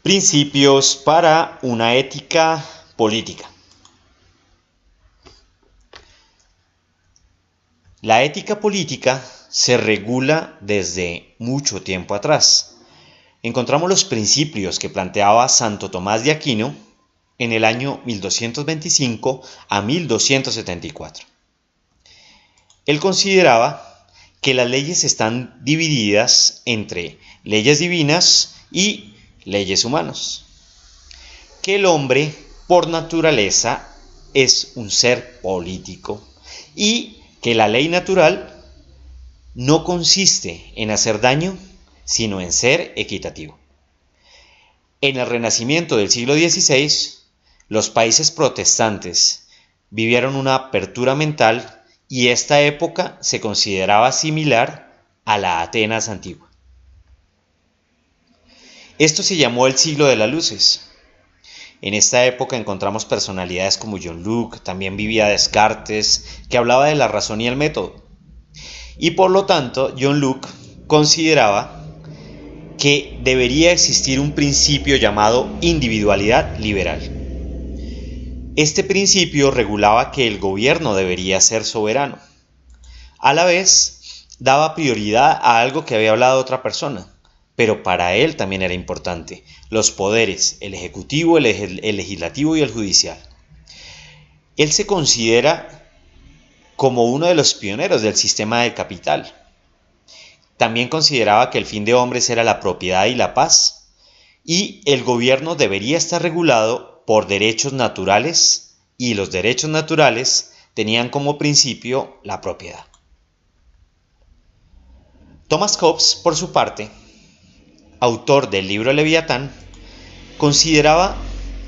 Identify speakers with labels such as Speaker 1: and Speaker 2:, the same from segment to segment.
Speaker 1: Principios para una ética política. La ética política se regula desde mucho tiempo atrás. Encontramos los principios que planteaba Santo Tomás de Aquino en el año 1225 a 1274. Él consideraba que las leyes están divididas entre leyes divinas y leyes humanas, que el hombre por naturaleza es un ser político y que la ley natural no consiste en hacer daño, sino en ser equitativo. En el Renacimiento del siglo XVI, los países protestantes vivieron una apertura mental y esta época se consideraba similar a la Atenas antigua. Esto se llamó el siglo de las luces. En esta época encontramos personalidades como John Locke, también vivía Descartes, que hablaba de la razón y el método. Y por lo tanto, John Locke consideraba que debería existir un principio llamado individualidad liberal. Este principio regulaba que el gobierno debería ser soberano. A la vez, daba prioridad a algo que había hablado otra persona, pero para él también era importante: los poderes, el ejecutivo, el legislativo y el judicial. Él se considera como uno de los pioneros del sistema de capital. También consideraba que el fin de hombres era la propiedad y la paz, y el gobierno debería estar regulado por derechos naturales, y los derechos naturales tenían como principio la propiedad. Thomas Hobbes, por su parte, autor del libro Leviatán, consideraba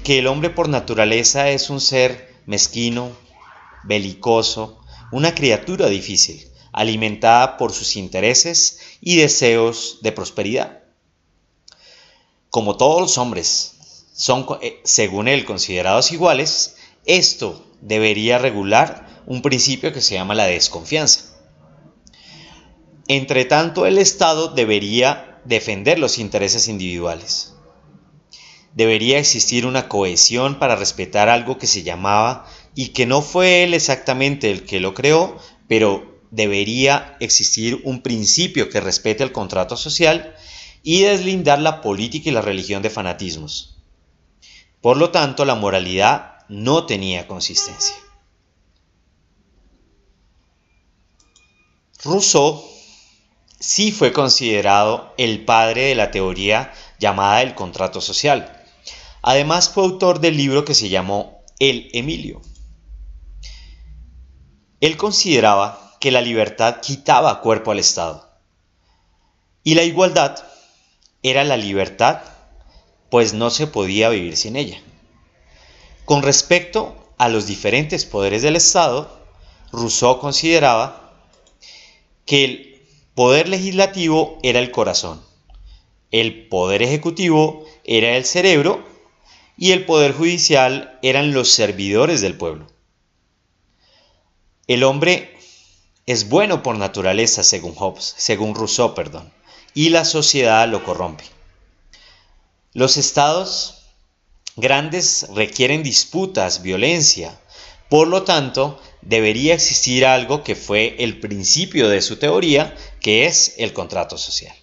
Speaker 1: que el hombre por naturaleza es un ser mezquino, belicoso, una criatura difícil, alimentada por sus intereses y deseos de prosperidad. Como todos los hombres son, según él, considerados iguales, esto debería regular un principio que se llama la desconfianza. Entre tanto, el Estado debería defender los intereses individuales. Debería existir una cohesión para respetar algo que se llamaba, y que no fue él exactamente el que lo creó, pero debería existir un principio que respete el contrato social y deslindar la política y la religión de fanatismos. Por lo tanto, la moralidad no tenía consistencia. Rousseau sí fue considerado el padre de la teoría llamada el contrato social. Además, fue autor del libro que se llamó El Emilio. Él consideraba que la libertad quitaba cuerpo al Estado y la igualdad era la libertad, pues no se podía vivir sin ella. Con respecto a los diferentes poderes del Estado, Rousseau consideraba que el poder legislativo era el corazón, el poder ejecutivo era el cerebro y el poder judicial eran los servidores del pueblo. El hombre es bueno por naturaleza, según Rousseau, y la sociedad lo corrompe. Los estados grandes requieren disputas, violencia. Por lo tanto, debería existir algo que fue el principio de su teoría, que es el contrato social.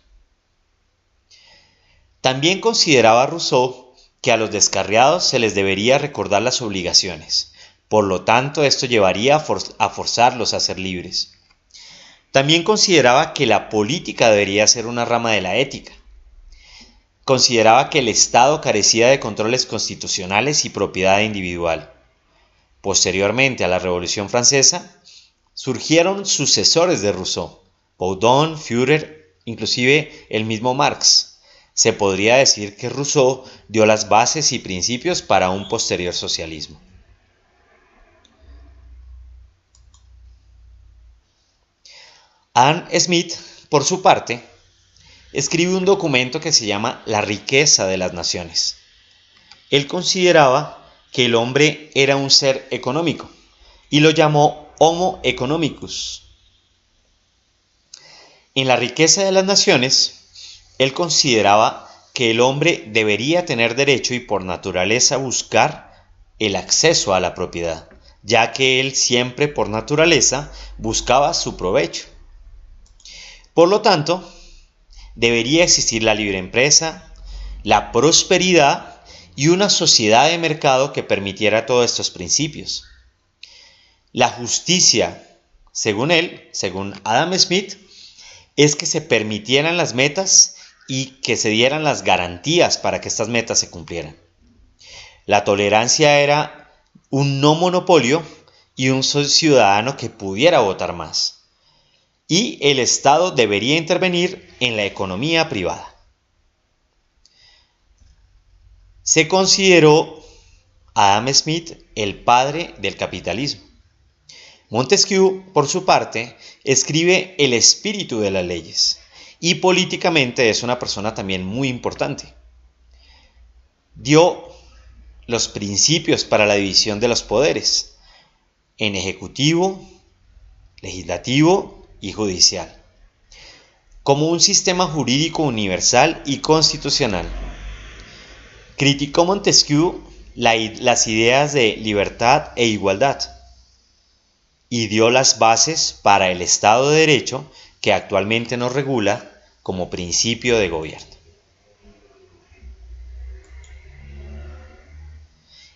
Speaker 1: También consideraba Rousseau que a los descarriados se les debería recordar las obligaciones. Por lo tanto, esto llevaría a forzarlos a ser libres. También consideraba que la política debería ser una rama de la ética. Consideraba que el Estado carecía de controles constitucionales y propiedad individual. Posteriormente a la Revolución Francesa, surgieron sucesores de Rousseau: Proudhon, Führer, inclusive el mismo Marx. Se podría decir que Rousseau dio las bases y principios para un posterior socialismo. Adam Smith, por su parte, escribe un documento que se llama La riqueza de las naciones. Él consideraba que el hombre era un ser económico y lo llamó Homo economicus. En La riqueza de las naciones, él consideraba que el hombre debería tener derecho y por naturaleza buscar el acceso a la propiedad, ya que él siempre por naturaleza buscaba su provecho. Por lo tanto, debería existir la libre empresa, la prosperidad y una sociedad de mercado que permitiera todos estos principios. La justicia, según él, según Adam Smith, es que se permitieran las metas y que se dieran las garantías para que estas metas se cumplieran. La tolerancia era un no monopolio y un ciudadano que pudiera votar más. Y el Estado debería intervenir en la economía privada. Se consideró a Adam Smith el padre del capitalismo. Montesquieu, por su parte, escribe el espíritu de las leyes y políticamente es una persona también muy importante. Dio los principios para la división de los poderes en ejecutivo, legislativo y judicial, como un sistema jurídico universal y constitucional. Criticó Montesquieu las ideas de libertad e igualdad y dio las bases para el Estado de Derecho que actualmente nos regula como principio de gobierno.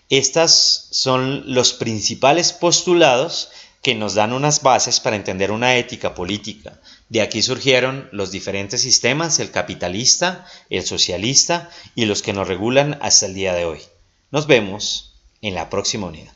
Speaker 1: Estos son los principales postulados que nos dan unas bases para entender una ética política. De aquí surgieron los diferentes sistemas, el capitalista, el socialista y los que nos regulan hasta el día de hoy. Nos vemos en la próxima unidad.